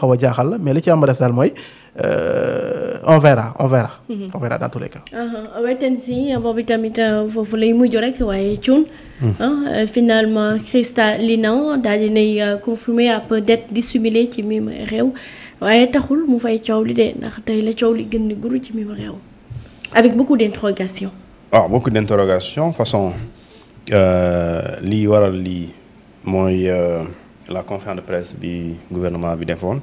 xaw a jaaxal la mais li ci am ba des daal mooy on verra dans tous les cas. weten si boobu tamit foofu lay mujj rek waaye Thioune. Finalement Christa Linan daal di nay confirmer ab dette dissimulée ci mim réew waaye taxul mu fay coow li de ndax tey la coow li gën di guru ci mim réew avec beaucoup d'interrogations. Beaucoup d'interrogations façon lii waral lii mooy la conférence de presse bi gouvernement bi defoon.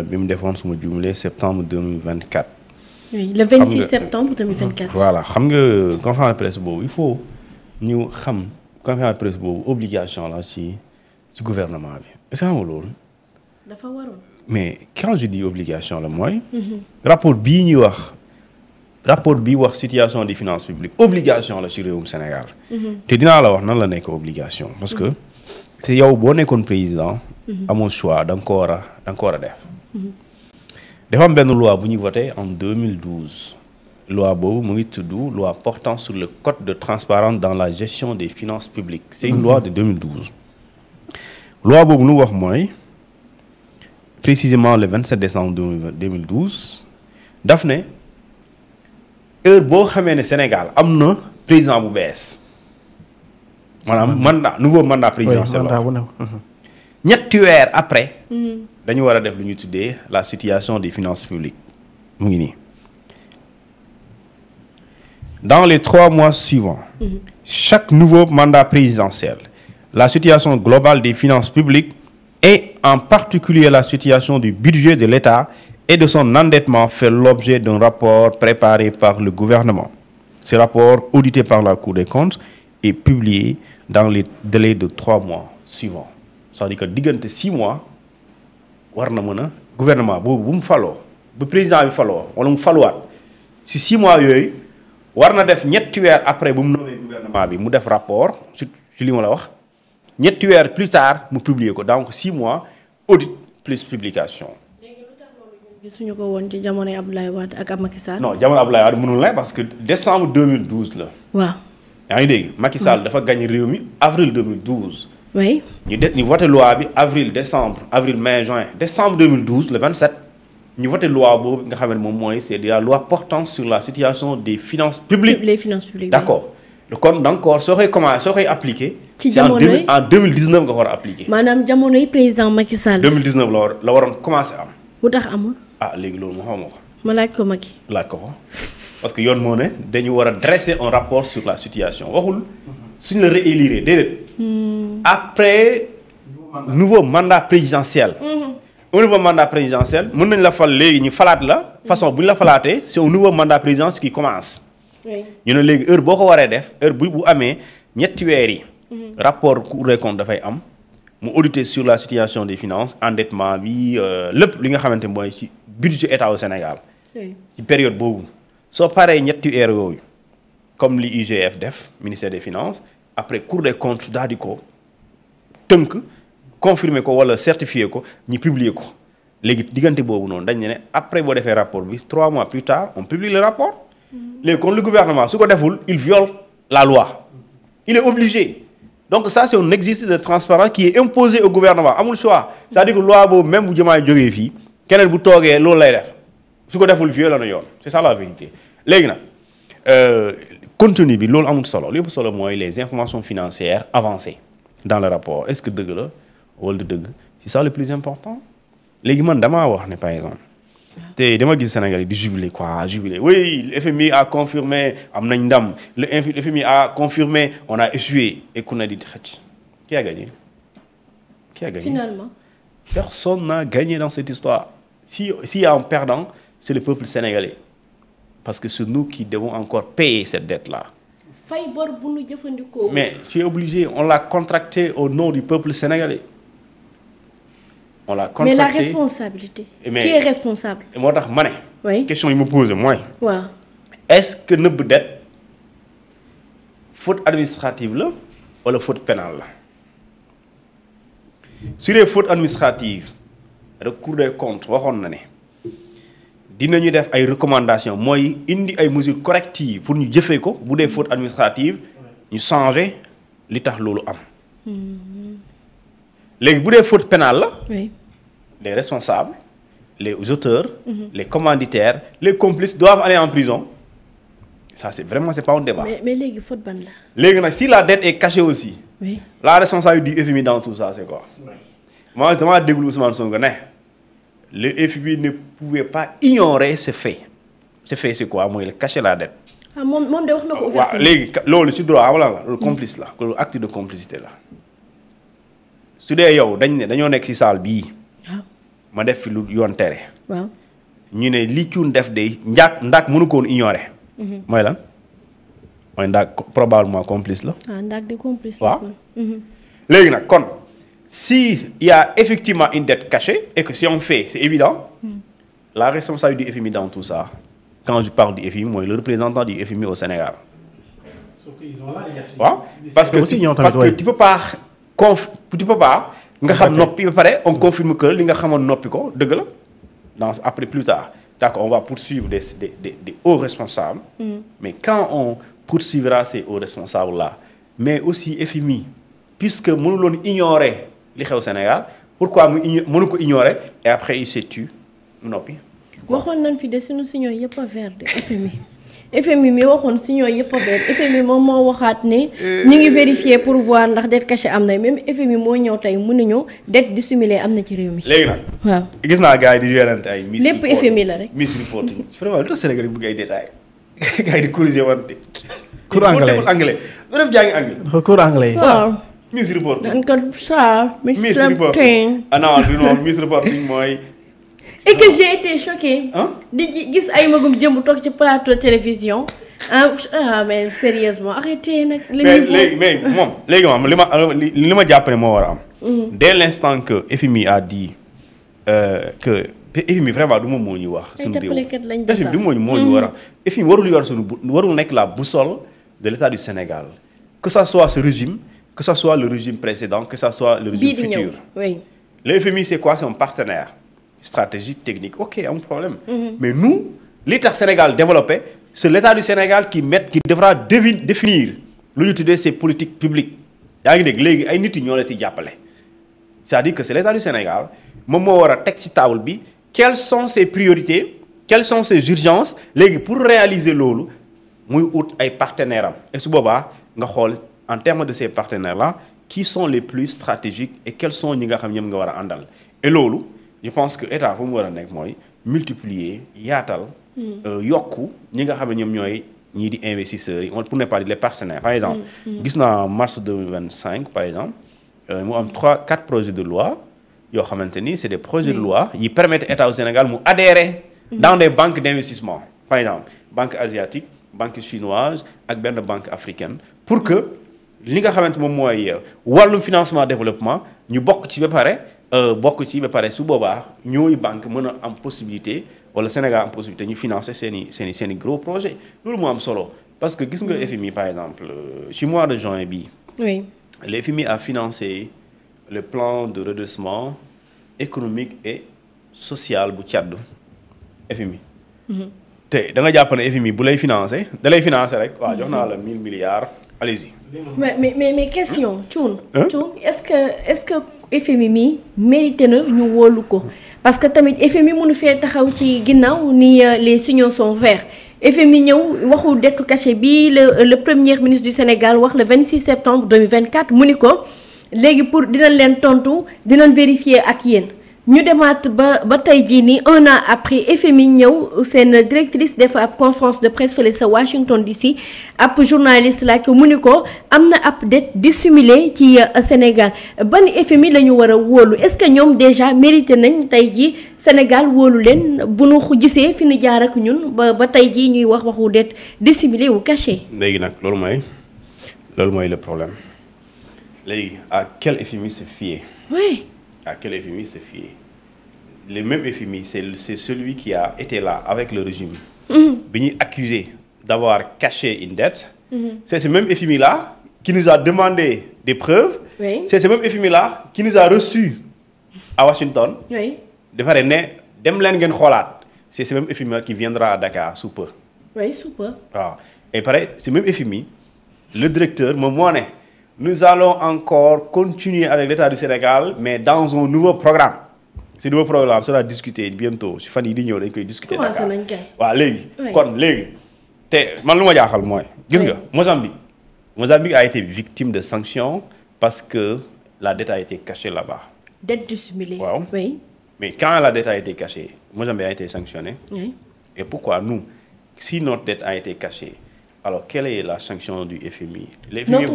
bi mu defoon su ma juumlee septembre 2024. oui le 26 septembre 2024. voilà xam nga conférence de presse boobu il faut ñu xam conférence de presse boobu obligation la ci gouvernement bi est-ce que xam nga loolu. dafa waroon. mais quand je dis obligation la mooy. rapport bii ñuy wax. rapport bi wax situation des finances publiques obligation la ci réewum Sénégal. te dinaa la wax nan la nekk obligation parce que te yow boo nekkoon président. amoo choix da nga ko war a def. dafa am benn loi bu ñu voté en 2012 loi boobu mu ngi tudd loi portant sur le code de transparence dans la gestion des finances publiques c'est une loi de 2012. loi boobu lu wax mooy précisément le 27 décembre 2012 daf ne. heure boo xamee ne Sénégal am na président bu bees maanaam nouveau mandat présidentiel la ñetti weer après dañu war a def lu ñuy tuddee la situation des finances publiques mu ngi nii dans les 3 mois suivants chaque nouveau mandat présidentiel la situation globale des finances publiques et en particulier la situation du budget de l'État et de son endettement fait l'objet d'un rapport préparé par le gouvernement. Ce rapport, audité par la Cour des comptes, est publié dans les délais de 3 mois suivants. C'est-à-dire que diggante 6 mois war na mën a gouvernement boobu bu mu faloo bu président bi faloo wala mu faluwaat si 6 mois yooyu war na def ñetti weer après bu mu nommé gouvernement bi mu def rapport ci li ma la wax ñetti weer plus tard mu publier ko donc 6 mois audit plus publication. gisuñu ko woon ci jamonoy Abdoulaye Wade ak Macky Sall. non jamono Abdoulaye Wade mënul lay parce que décembre 2012 la. waaw. yaa ngi dégg Macky Sall dafa gagné réew mi avril 2012. oui. ñu voté loi bi avril mai juin décembre 2012 le 27 ñu voté loi boobu nga xam ne moom mooy c'est la loi portant sur la situation des finances publiques. les finances publiques. d'accord kon encore soo koy appliqué. ci jamonoy en 2019 nga ko war a appliqué. maanaam jamonoy président Macky Sall. 2019 la waroon commencé am. bu tax amul. léegi loolu moo xamoo ko. ma laaj ko Macky. laaj ko parce que yoon moo ne dañu war a dresser un rapport sur la situation waxul suñu la réélire déedéet. après nouveau mandat présidentiel. un nouveau mandat présidentiel mën nañ la fal léegi ñu falaat la façon bu ñu la falaatee c'est un nouveau mandat présidentiel qui commence. ñu ne léegi heure boo ko waree def heure bu amee ñetti weer yi. rapport Cour des comptes dafay am. mu auditer sur la situation des finances endettement bi lépp li nga xamante mooy ci budget état au Sénégal. ci période boobu soo paree ñetti weer yooyu comme li IGF def ministère des finances après Cour des comptes daal di ko tënk confirmer ko wala certifier ko ñu publier ko léegi diggante boobu noonu dañ ne après boo defee rapport bi 3 mois plus tard on publie le rapport. léegi kon le gouvernement su ko deful il viole la loi il est obligé. donc ça c'est un exercice de transparence qui est imposé au gouvernement amul choix c'est-à-dire que loi boobu même bu jëmaay jógee fii keneen bu toogee loolu lay def su ko deful violé na yoon c'est ça la vérité léegi nag contenu bi loolu amul solo lépp solo mooy les informations financières avancées dans le rapport est-ce que dëgg la wala du dëgg c'est ça le plus important léegi man damaa wax ne par exemple te dama gis Sénégal yi di jubiler oui le FMI a confirmé am nañ ndam le FMI a confirmé on a échoué et ku ne di xëcc qui a gagné finalement personne n'a gagné dans cette histoire s'il y a un perdant c'est le peuple sénégalais parce que c'est nous qui devons encore payer cette dette là fay bor bu nu jëfandikoo mais tu es obligé on l'a contracté au nom du peuple sénégalais. On l'a contracté. Mais la responsabilité. Qui est responsable? moo tax ma ne. oui question yi ma posé mooy. waaw. est-ce que nëbb dette faute administrative la wala faute pénale la sur les fautes administratives rek Cour des comptes waxoon na ne dinañu def ay recommandations mooy indi ay mesures correctives pour ñu jëfee ko bu dee faute administrative ñu changer li tax loolu am. léegi bu dee faute pénale la. oui les responsables, les auteurs, les commanditaires, les complices doivent aller en prison. Ça, c'est pas un débat. Mais les faute ban là. Les si la dette est cachée aussi, oui. La responsabilité du FMI dans tout ça, c'est quoi? Oui. Moi, je demande à Ousmane Sonko, le FMI ne pouvait pas ignorer ce fait. Ce fait, c'est quoi? Moi, il cachait la dette. Ah, mon de wax nako ouvertement. Le droit, voilà, le complice là, le acte de complicité là. Su dee yow dañoo nekk ci salle bii. waaw ma def fi lu yoon tere. waaw ñu ne li cuun def de ndaak mënu ko woon ignorer. mooy lan mooy ndaak probablement complice la. ah ndaak de complice la. waaw léegi nag kon si il y a effectivement une dette cachée et que si on fait c'est évident. La responsabilité du FMI dans tout ça. Quand je parle du FMI, moi le représentant du FMI au Sénégal. Sauf qu'ils ont là les waaw parce que tu peux pas. Tu peux pas nga xam noppi ba pare on confirme que li nga xamoon noppi ko dëgg la dans après plus tard d'accord on va poursuivre des hauts responsables mais quand on poursuivra ces hauts responsables là mais aussi FMI puisque mënuloon ignorer li xew Sénégal pourquoi mënu ko ignorer et après il se tue noppi waxoon nañ fi de sunu signaux yëpp a vert de FMI mi waxoon signaux yëpp a vert FMI moom moo waxaat ne ñu ngi vérifier pour voir ndax dette cachée am na même FMI moo ñëw tey mu ne ñu dette dissimulée am na ci réew mi. léegi nag waaw gis naa gars yi di yorante ay. lépp FMI la rek miss reporting vraiment lu tax Sénégal yi bëgg ay détails gars yi di corriger wante. cours anglais anglais lu def jàngi anglais. cours anglais. waaw miss reporting. dañ ko saa miss reporting. ah non du non miss reporting mooy. et que j'ai été choquée. di gis ay magum jëmb toog ci plateau télévision. ah mais sérieusement arrêtez nag. mais moom li ma jàpp ne moo war a am. dès l'instant que FMI a dit que FMI vraiment du moom moo ñu wax. ay tappalekat lañ FMI du moo ñu war a. FMI warul nekk la boussole de l'État du Sénégal que ça soit ce régime que ça soit le régime précédent que ça soit le régime futur. Oui. Le FMI c'est quoi? C'est un partenaire stratégique technique ok amul problème. Mais nous l'État Sénégal développé. C'est l'État du Sénégal qui devra définir lu ñu tuddee ces politiques publiques yaa ngi dégg léegi ay nit yi ñoo la ci jàppale c'est-à-dire que c'est l'État du Sénégal moom moo war a teg ci table bi quelles sont ses priorités quelles sont ses urgences léegi pour réaliser loolu muy ut ay partenaires am et su boobaa nga xool en termes de ces partenaires là qui sont les plus stratégiques et quels sont ñi nga xam ñoom nga war a àndal et loolu je pense que état fu mu war a nekk mooy multiplier yaatal. yokku ñi nga xam ne ñoom ñooy ñii di investisseurs yi pour ne pas dire les partenaires par exemple gis naa mars 2025 par exemple mu am 4 projets de loi yoo xamante ni c'est des projets de loi yi permettent état au Sénégal mu adhérer dans des banques d'investissement par exemple banque asiatique banque chinoise ak benn banque africaine pour que li nga xamante moom mooy wàllum financement développement ñu bokk ci ba pare su boobaa ñooy banque mën a am possibilité wala Sénégal am possibilité ñu financer seeni gros projet loolu moo am solo parce que gis nga FMI par exemple ci mois de juin bi oui le FMI a financé le plan de redressement économique et social bu Tchad FMI te da nga jàpp ne FMI bu lay financer da lay financer rek waaw jox naa la 1000 milliards allez-y. mais question Thioune est-ce que FMI mi mérité na ñu wóolu ko parce que tamit FMI mënu fee taxaw ci ginnaaw ni les signaux sont verts FMI ñëw waxu dettu cachée bi le premier ministre du Sénégal wax le 26 septembre 2024 mu ni ko léegi pour dinañ leen tontu dinañ vérifier ak yéen ñu demaat ba tey jii nii 1 an après FMI ñëw seen directrice def ab conférence de presse fële sa Washington DC ab journaliste laaj ko mu ni ko am na ab dette dissimulée ci Sénégal ban FMI la ñu war a wóolu est-ce que ñoom déjà mérité nañ tey jii Sénégal wóolu leen bu nu gisee fi nu jaar ak ñun ba tey jii ñuy waxu dette dissimulée ou cachée. léegi nag loolu mooy le problème léegi à quel FMI se fier? Oui. À quel FMI se fier? Le même FMI, c'est celui qui a été là avec le régime, bi accusé d'avoir caché une dette. C'est ce même FMI-là qui nous a demandé des preuves. Oui. C'est ce même FMI-là qui nous a reçus à Washington. Oui. De faire dem leen ngeen xoolaat. C'est ce même FMI qui viendra à Dakar sous peu. Oui, sous peu. Ah. Et pareil, ce même FMI, le directeur moo ne nous allons encore continuer avec l'État du Sénégal, mais dans un nouveau programme. ce nouveau programme sera discuté bientôt si fan yi di ñëw dañ koy discuter. commencé nañ kay. waaw léegi. kon léegi te man lu ma jaaxal mooy. gis nga Mozambique a été victime de sanctions parce que la dette a été cachée là-bas. Dette dissimulée. Wow. Oui. Mais quand la dette a été cachée, Mozambique a été sanctionné. Oui. Et pourquoi nous, si notre dette a été cachée, alors quelle est la sanction du FMI? Le FMI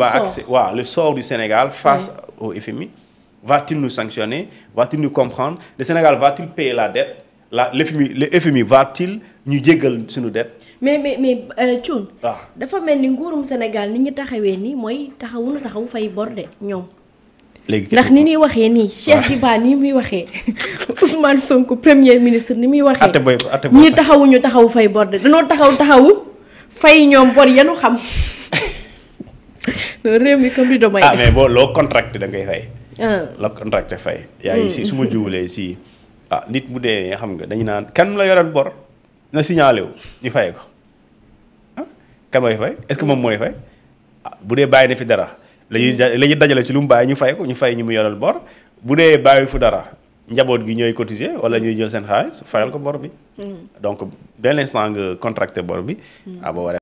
le sort du Sénégal face au FMI, va-t-il nous sanctionner? Va-t-il nous comprendre? Le Sénégal va-t-il payer la dette? Le FMI va-t-il nous jéggal suñu dette? mais Thioune. dafa mel ni nguurum Sénégal ni ñu taxawee nii mooy taxawu fay bor de ñoom. léegi ndax ni ñuy waxee nii Cheikh Diba ni muy waxee Ousmane Sonko premier ministre ni muy waxee. ñii taxawu fay bor de danoo taxawu fay ñoom bor yanu xam. réew mi comme di doomay. mais loo contracté da ngay fay. loo contracté fay. yaa ngi si su ma juulee si nit bu dee xam nga dañu naan kan la yoral bor. na signalé wu ñu fay ko kan mooy fay est-ce que moom mooy fay bu dee bàyyi na fi dara la ñuy dajale ci lu mu bàyyi ñu fay ko ñu fay ñu mu yoral bor bu dee bàyyi fu dara njaboot gi ñooy cotiser wala ñuy jël seen xaalis fayal ko bor bi. donc dès l'instant nga contracté bor bi. boo waree